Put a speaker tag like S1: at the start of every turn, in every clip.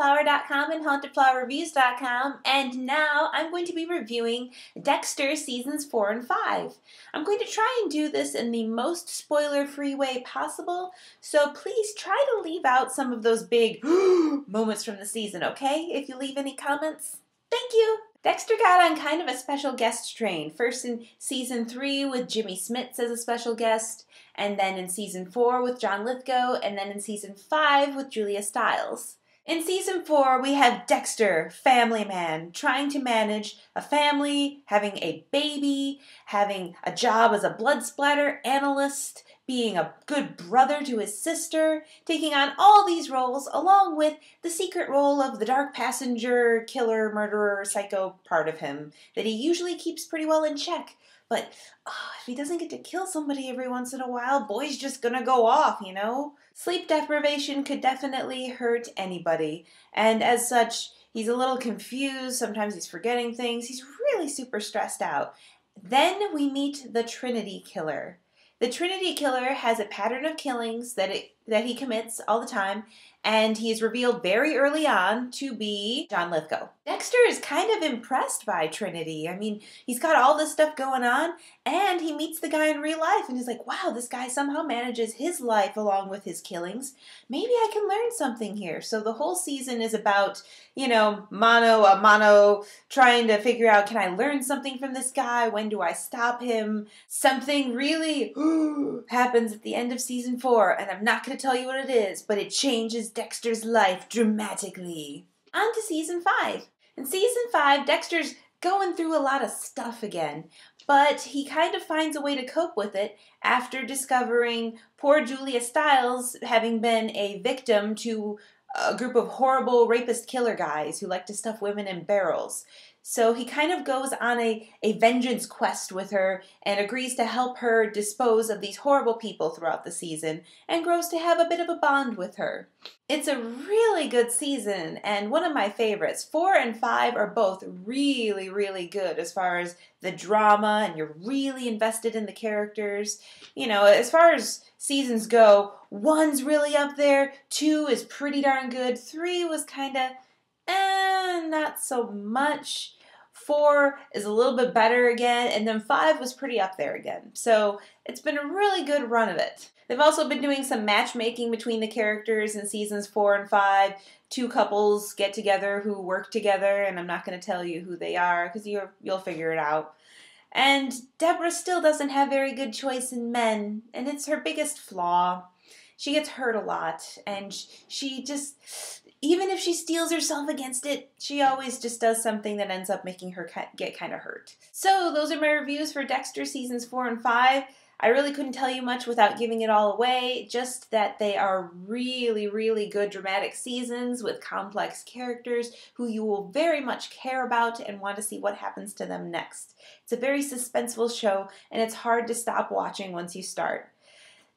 S1: hauntedflower.com and hauntedflowerreviews.com, and now I'm going to be reviewing Dexter Seasons 4 and 5. I'm going to try and do this in the most spoiler-free way possible, so please try to leave out some of those big moments from the season, okay? If you leave any comments, thank you! Dexter got on kind of a special guest train, first in Season 3 with Jimmy Smits as a special guest, and then in Season 4 with John Lithgow, and then in Season 5 with Julia Stiles. In Season 4, we have Dexter, family man, trying to manage a family, having a baby, having a job as a blood splatter analyst, being a good brother to his sister, taking on all these roles along with the secret role of the dark passenger, killer, murderer, psycho part of him that he usually keeps pretty well in check. But if he doesn't get to kill somebody every once in a while, boy's just gonna go off, you know? Sleep deprivation could definitely hurt anybody, and as such, he's a little confused, sometimes he's forgetting things, he's really super stressed out. Then we meet the Trinity Killer. The Trinity Killer has a pattern of killings that he commits all the time, and he is revealed very early on to be John Lithgow. Dexter is kind of impressed by Trinity. I mean, he's got all this stuff going on, and he meets the guy in real life, and he's like, wow, this guy somehow manages his life along with his killings. Maybe I can learn something here. So the whole season is about, you know, mano a mano, trying to figure out, can I learn something from this guy? When do I stop him? Something really happens at the end of Season 4, and I'm not going to tell you what it is, but it changes Dexter's life dramatically. On to Season 5. In Season 5, Dexter's going through a lot of stuff again, but he kind of finds a way to cope with it after discovering poor Julia Stiles having been a victim to a group of horrible rapist killer guys who like to stuff women in barrels. So he kind of goes on a vengeance quest with her and agrees to help her dispose of these horrible people throughout the season and grows to have a bit of a bond with her. It's a really good season and one of my favorites. 4 and 5 are both really, really good as far as the drama, and you're really invested in the characters. You know, as far as seasons go, 1's really up there, 2 is pretty darn good, 3 was kind of not so much. 4 is a little bit better again, and then 5 was pretty up there again. So it's been a really good run of it. They've also been doing some matchmaking between the characters in Seasons 4 and 5. 2 couples get together who work together, and I'm not going to tell you who they are because you'll figure it out. And Deborah still doesn't have very good choice in men, and it's her biggest flaw. She gets hurt a lot, and she just, even if she steels herself against it, she always just does something that ends up making her get kind of hurt. So those are my reviews for Dexter Seasons 4 and 5. I really couldn't tell you much without giving it all away, just that they are really, really good dramatic seasons with complex characters who you will very much care about and want to see what happens to them next. It's a very suspenseful show, and it's hard to stop watching once you start.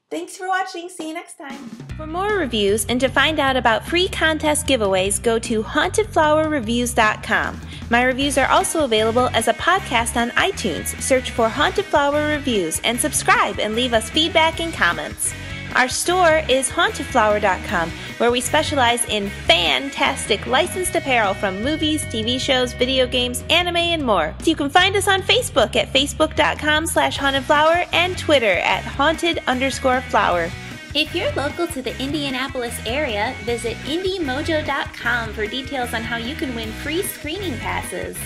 S1: Thanks for watching. See you next time. For more reviews and to find out about free contest giveaways, go to hauntedflowerreviews.com. My reviews are also available as a podcast on iTunes. Search for Haunted Flower Reviews and subscribe and leave us feedback and comments. Our store is hauntedflower.com, where we specialize in fantastic licensed apparel from movies, TV shows, video games, anime, and more. So you can find us on Facebook at facebook.com/hauntedflower and Twitter at haunted_flower. If you're local to the Indianapolis area, visit indiemojo.com for details on how you can win free screening passes.